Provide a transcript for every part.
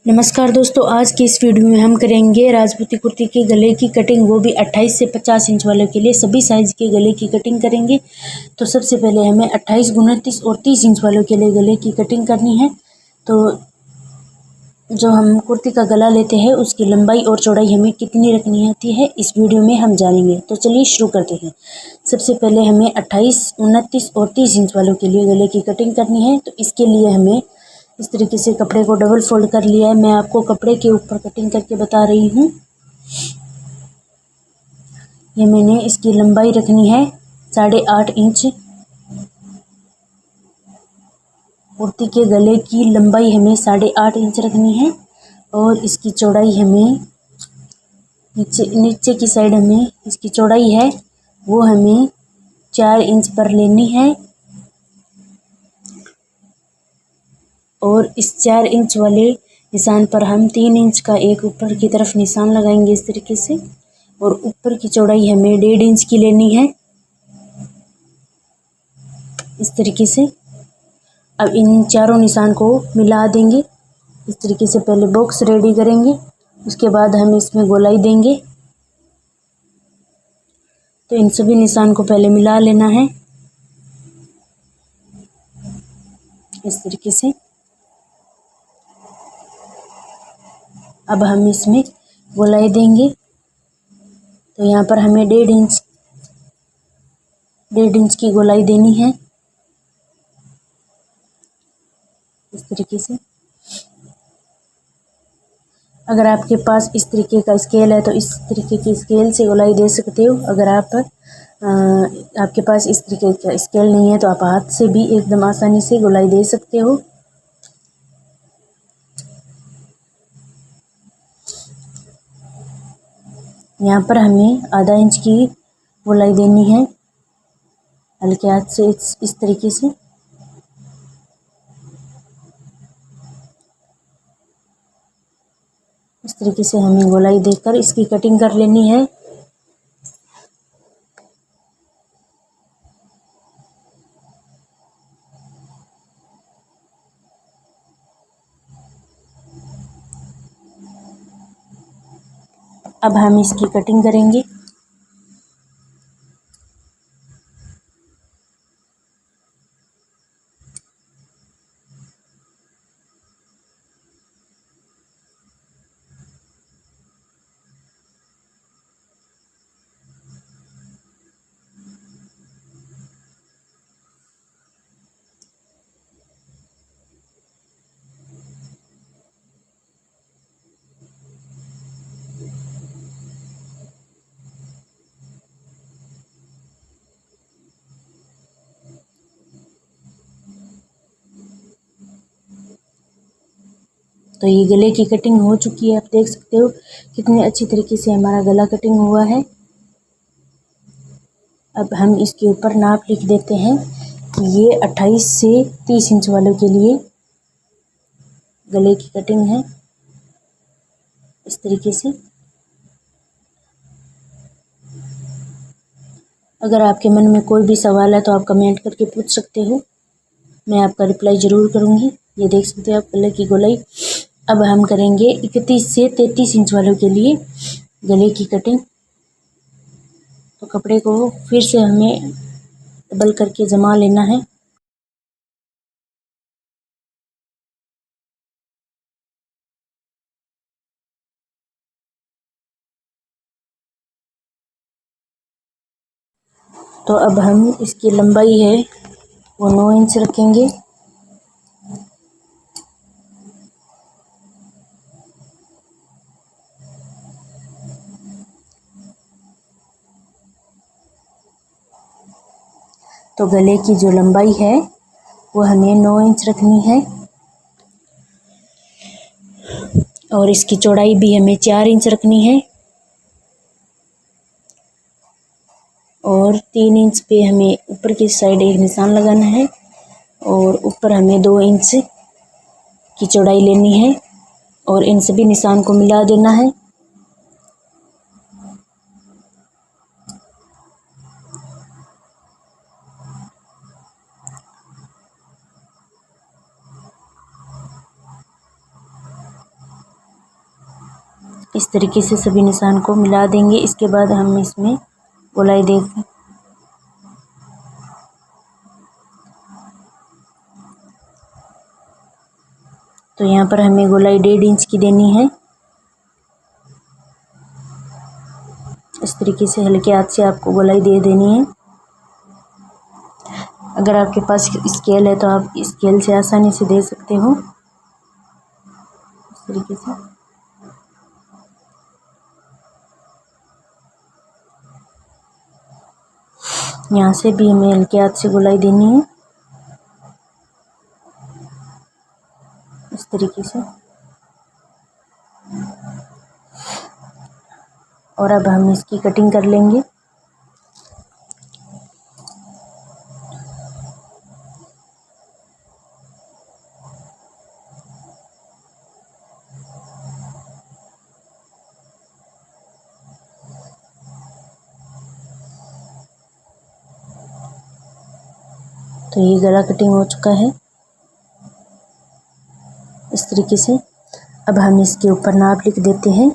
नमस्कार दोस्तों, आज की इस वीडियो में हम करेंगे राजपूती कुर्ती के गले की कटिंग, वो भी 28 से 50 इंच वालों के लिए। सभी साइज़ के गले की कटिंग करेंगे। तो सबसे पहले हमें 28, 29 और 30 इंच वालों के लिए गले की कटिंग करनी है। तो जो हम कुर्ती का गला लेते हैं उसकी लंबाई और चौड़ाई हमें कितनी रखनी होती है, इस वीडियो में हम जानेंगे। तो चलिए शुरू करते हैं। सबसे पहले हमें 28, 29 और 30 इंच वालों के लिए गले की कटिंग करनी है। तो इसके लिए हमें इस तरीके से कपड़े को डबल फोल्ड कर लिया है। मैं आपको कपड़े के ऊपर कटिंग करके बता रही हूँ। ये मैंने इसकी लंबाई रखनी है 8.5 इंच। कुर्ती के गले की लंबाई हमें 8.5 इंच रखनी है और इसकी चौड़ाई हमें नीचे की साइड हमें इसकी चौड़ाई है वो हमें 4 इंच पर लेनी है। और इस 4 इंच वाले निशान पर हम 3 इंच का एक ऊपर की तरफ निशान लगाएंगे इस तरीके से। और ऊपर की चौड़ाई हमें 1.5 इंच की लेनी है इस तरीके से। अब इन चारों निशान को मिला देंगे इस तरीके से। पहले बॉक्स रेडी करेंगे, उसके बाद हम इसमें गोलाई देंगे। तो इन सभी निशान को पहले मिला लेना है इस तरीके से। अब हम इसमें गोलाई देंगे। तो यहाँ पर हमें 1.5 इंच की गोलाई देनी है इस तरीके से। अगर आपके पास इस तरीके का स्केल है तो इस तरीके की स्केल से गोलाई दे सकते हो। अगर आपके पास इस तरीके का स्केल नहीं है तो आप हाथ से भी एकदम आसानी से गोलाई दे सकते हो। यहाँ पर हमें आधा इंच की गोलाई देनी है हल्के हाथ से इस तरीके से। इस तरीके से हमें गोलाई देकर इसकी कटिंग कर लेनी है। अब हम इसकी कटिंग करेंगे। तो ये गले की कटिंग हो चुकी है। आप देख सकते हो कितने अच्छी तरीके से हमारा गला कटिंग हुआ है। अब हम इसके ऊपर नाप लिख देते हैं कि ये 28 से 30 इंच वालों के लिए गले की कटिंग है इस तरीके से। अगर आपके मन में कोई भी सवाल है तो आप कमेंट करके पूछ सकते हो, मैं आपका रिप्लाई ज़रूर करूँगी। ये देख सकते हो आप गले की गोलाई। अब हम करेंगे 31 से 33 इंच वालों के लिए गले की कटिंग। तो कपड़े को फिर से हमें डबल करके जमा लेना है। तो अब हम इसकी लंबाई है वो 9 इंच रखेंगे। तो गले की जो लंबाई है वो हमें 9 इंच रखनी है और इसकी चौड़ाई भी हमें 4 इंच रखनी है। और 3 इंच पे हमें ऊपर की साइड एक निशान लगाना है और ऊपर हमें 2 इंच की चौड़ाई लेनी है और इन सभी निशान को मिला देना है। इस तरीके से सभी निशान को मिला देंगे। इसके बाद हम इसमें गोलाई देख तो यहाँ पर हमें गोलाई 1.5 इंच की देनी है। इस तरीके से हल्के हाथ से आपको गोलाई दे देनी है। अगर आपके पास स्केल है तो आप स्केल से आसानी से दे सकते हो। इस तरीके से यहाँ से भी हमें हल्के हाथ से गोलाई देनी है। इस तरीके से। और अब हम इसकी कटिंग कर लेंगे। तो ये गला कटिंग हो चुका है इस तरीके से। अब हम इसके ऊपर नाप लिख देते हैं।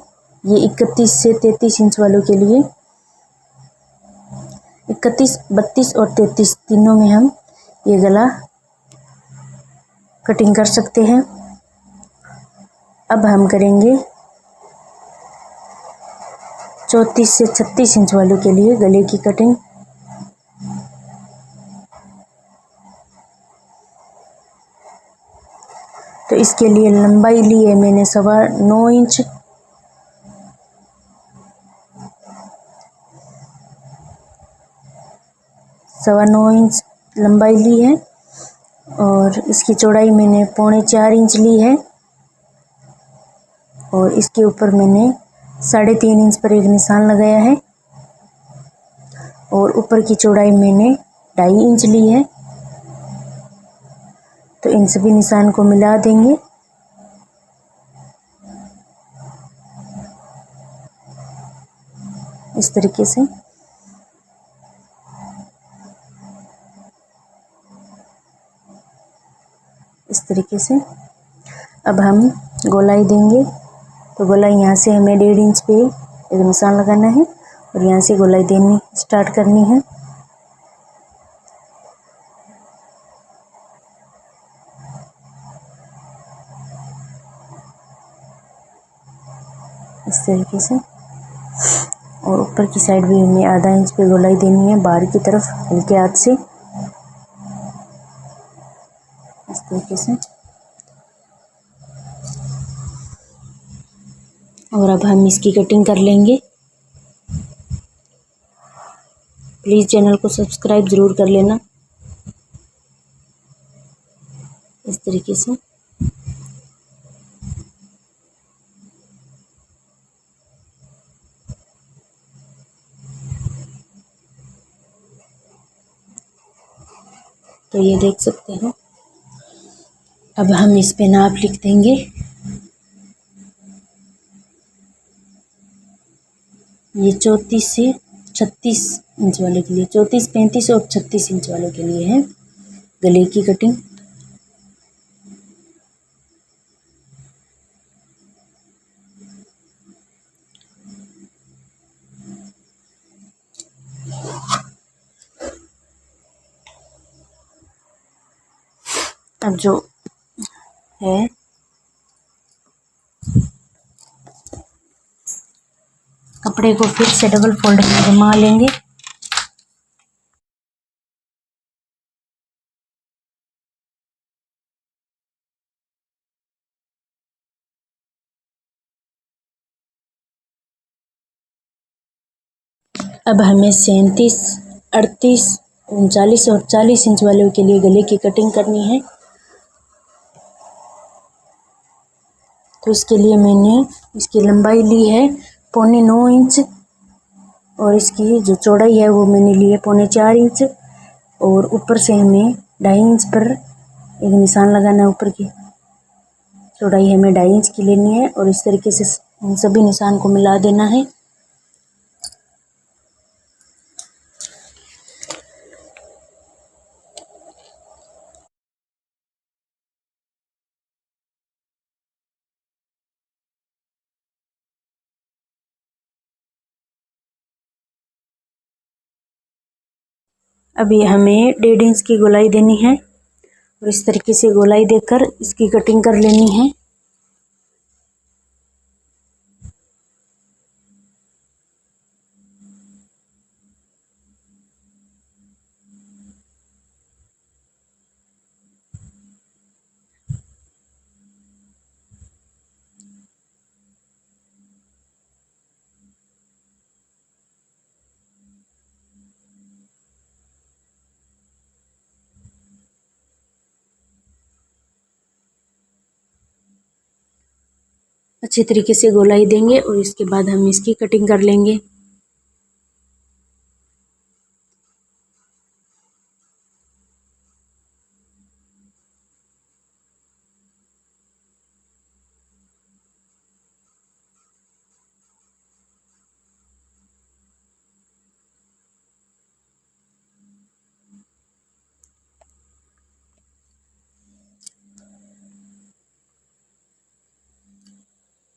ये 31 से 33 इंच वालों के लिए 31, 32 और 33 तीनों में हम ये गला कटिंग कर सकते हैं। अब हम करेंगे 34 से 36 इंच वालों के लिए गले की कटिंग। तो इसके लिए लंबाई ली है मैंने 9.25 इंच। सवा 9 इंच लंबाई ली है और इसकी चौड़ाई मैंने 3.25 इंच ली है। और इसके ऊपर मैंने 3.5 इंच पर एक निशान लगाया है और ऊपर की चौड़ाई मैंने 2.5 इंच ली है। तो इन सभी निशान को मिला देंगे। इस तरीके से। इस तरीके से अब हम गोलाई देंगे। तो गोलाई यहाँ से हमें 1.5 इंच पे एक निशान लगाना है और यहाँ से गोलाई देनी स्टार्ट करनी है। इस तरीके से। और ऊपर की साइड भी हमें आधा इंच पे गोलाई देनी है बाहर की तरफ हल्के हाथ से। इस तरीके से। और अब हम इसकी कटिंग कर लेंगे। प्लीज़ चैनल को सब्सक्राइब ज़रूर कर लेना। इस तरीके से। तो ये देख सकते हो। अब हम इस पे नाप लिख देंगे। ये 34 से 36 इंच वाले के लिए, 34, 35 और 36 इंच वालों के लिए है गले की कटिंग। अब जो है कपड़े को फिर से डबल फोल्ड में घुमा लेंगे। अब हमें 37, 38, 39 और 40 इंच वालों के लिए गले की कटिंग करनी है। तो इसके लिए मैंने इसकी लंबाई ली है 9.25 इंच और इसकी जो चौड़ाई है वो मैंने ली है 4.25 इंच। और ऊपर से हमें 2.5 इंच पर एक निशान लगाना है। ऊपर की चौड़ाई हमें 2.5 इंच की लेनी है और इस तरीके से इन सभी निशान को मिला देना है। अभी हमें 1.5 इंच की गोलाई देनी है और इस तरीके से गोलाई देकर इसकी कटिंग कर लेनी है। अच्छे तरीके से गोलाई देंगे और इसके बाद हम इसकी कटिंग कर लेंगे।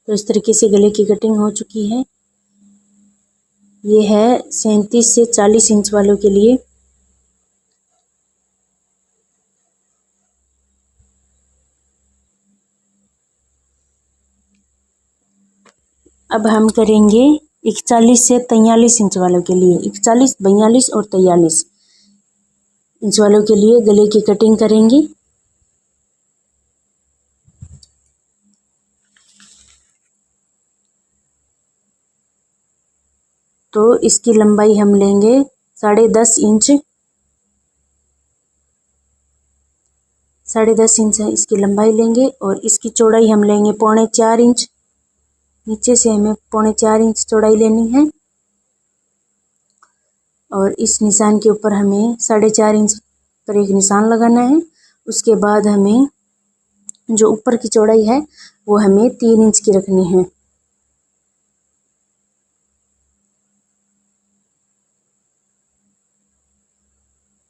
तो इस तरीके से गले की कटिंग हो चुकी है। ये है 37 से 40 इंच वालों के लिए। अब हम करेंगे 41 से 43 इंच वालों के लिए। 41, 42 और 43 इंच वालों के लिए गले की कटिंग करेंगे। तो इसकी लंबाई हम लेंगे 10.5 इंच। 10.5 इंच है इसकी लंबाई लेंगे और इसकी चौड़ाई हम लेंगे 3.25 इंच। नीचे से हमें 3.25 इंच चौड़ाई लेनी है और इस निशान के ऊपर हमें 4.5 इंच पर एक निशान लगाना है। उसके बाद हमें जो ऊपर की चौड़ाई है वो हमें 3 इंच की रखनी है।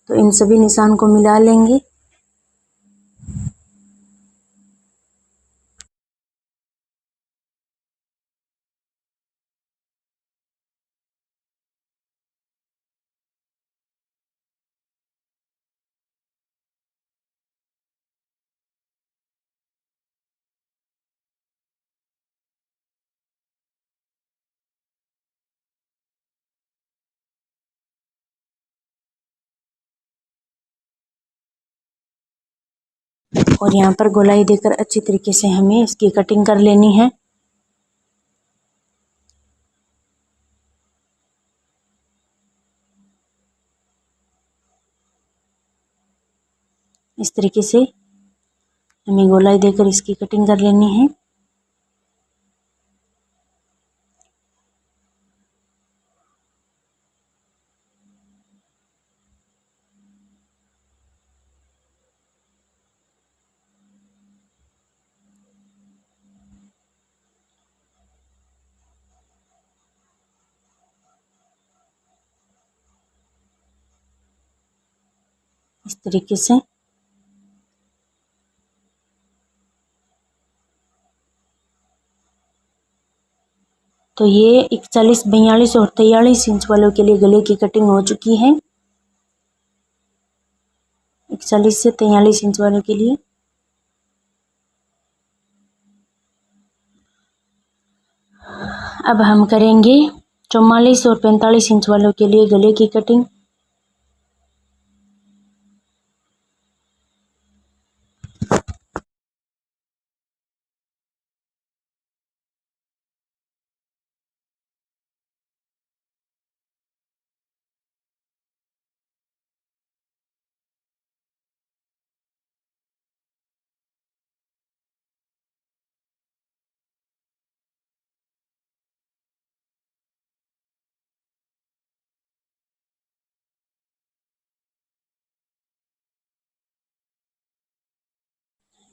तो इन सभी निशान को मिला लेंगे। और यहाँ पर गोलाई देकर अच्छी तरीके से हमें इसकी कटिंग कर लेनी है। इस तरीके से हमें गोलाई देकर इसकी कटिंग कर लेनी है। इस तरीके से तो ये 41, 42 और 43 इंच वालों के लिए गले की कटिंग हो चुकी है। 41 से 43 इंच वालों के लिए। अब हम करेंगे 44 और 45 इंच वालों के लिए गले की कटिंग।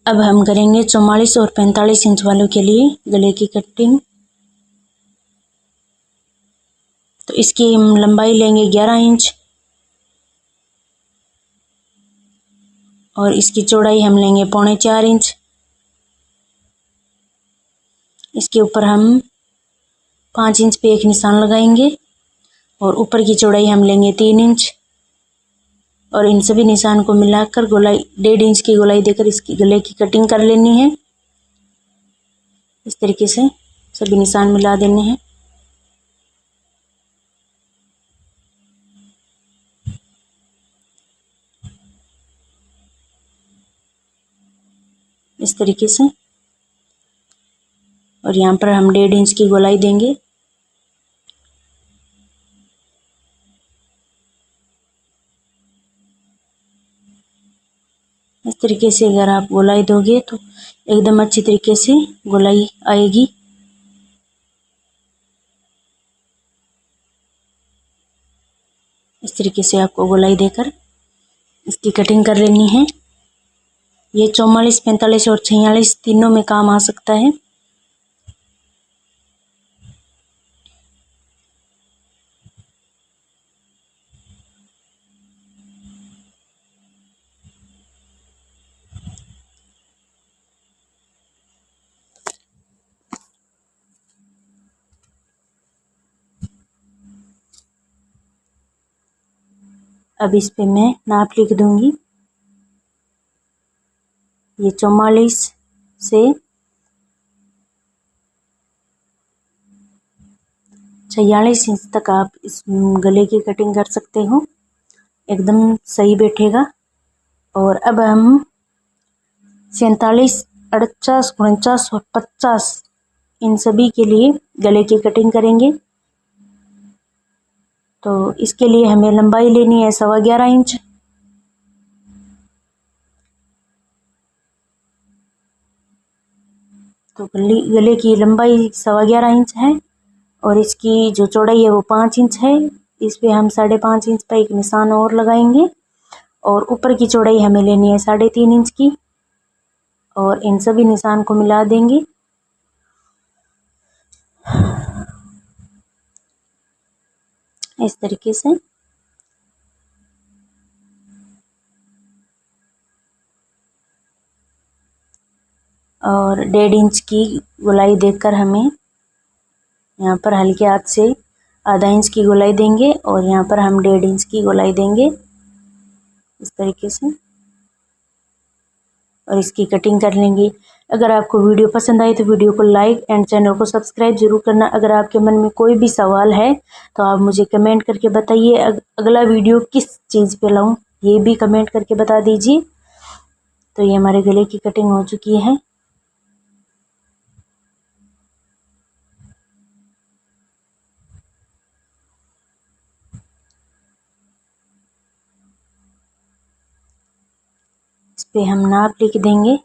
अब हम करेंगे 44 और 45 इंच वालों के लिए गले की कटिंग। तो इसकी हम लंबाई लेंगे 11 इंच और इसकी चौड़ाई हम लेंगे 3.25 इंच। इसके ऊपर हम 5 इंच पे एक निशान लगाएंगे और ऊपर की चौड़ाई हम लेंगे 3 इंच। और इन सभी निशान को मिलाकर गोलाई 1.5 इंच की गोलाई देकर इसकी गले की कटिंग कर लेनी है। इस तरीके से सभी निशान मिला देने हैं। इस तरीके से, और यहाँ पर हम 1.5 इंच की गोलाई देंगे। इस तरीके से अगर आप गोलाई दोगे तो एकदम अच्छी तरीके से गोलाई आएगी। इस तरीके से आपको गोलाई देकर इसकी कटिंग कर लेनी है। ये 44, 45 और 46 तीनों में काम आ सकता है। अब इस पे मैं नाप लिख दूंगी। ये 44 से 46 इंच तक आप इस गले की कटिंग कर सकते हो, एकदम सही बैठेगा। और अब हम 47, 48, 49 और 50 इन सभी के लिए गले की कटिंग करेंगे। तो इसके लिए हमें लंबाई लेनी है 11.25 इंच। तो गले की लंबाई 11.25 इंच है और इसकी जो चौड़ाई है वो 5 इंच है। इस पे हम 5.5 इंच पर एक निशान और लगाएंगे और ऊपर की चौड़ाई हमें लेनी है 3.5 इंच की, और इन सभी निशान को मिला देंगे। इस तरीके से और 1.5 इंच की गोलाई देकर हमें यहाँ पर हल्के हाथ से आधा इंच की गोलाई देंगे और यहाँ पर हम 1.5 इंच की गोलाई देंगे इस तरीके से, और इसकी कटिंग कर लेंगे। अगर आपको वीडियो पसंद आए तो वीडियो को लाइक एंड चैनल को सब्सक्राइब जरूर करना। अगर आपके मन में कोई भी सवाल है तो आप मुझे कमेंट करके बताइए। अगला वीडियो किस चीज़ पे लाऊं ये भी कमेंट करके बता दीजिए। तो ये हमारे गले की कटिंग हो चुकी है। इस पे हम नाप लिख देंगे।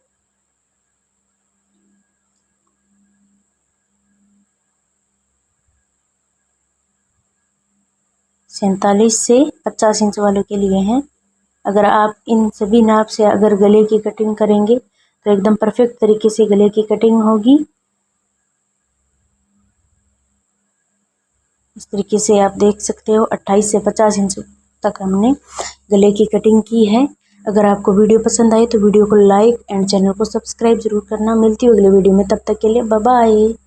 सैंतालीस से 50 इंच वालों के लिए हैं। अगर आप इन सभी नाप से अगर गले की कटिंग करेंगे तो एकदम परफेक्ट तरीके से गले की कटिंग होगी। इस तरीके से आप देख सकते हो 28 से 50 इंच तक हमने गले की कटिंग की है। अगर आपको वीडियो पसंद आए तो वीडियो को लाइक एंड चैनल को सब्सक्राइब जरूर करना। मिलती हूँ अगले वीडियो में, तब तक के लिए बाय बाय।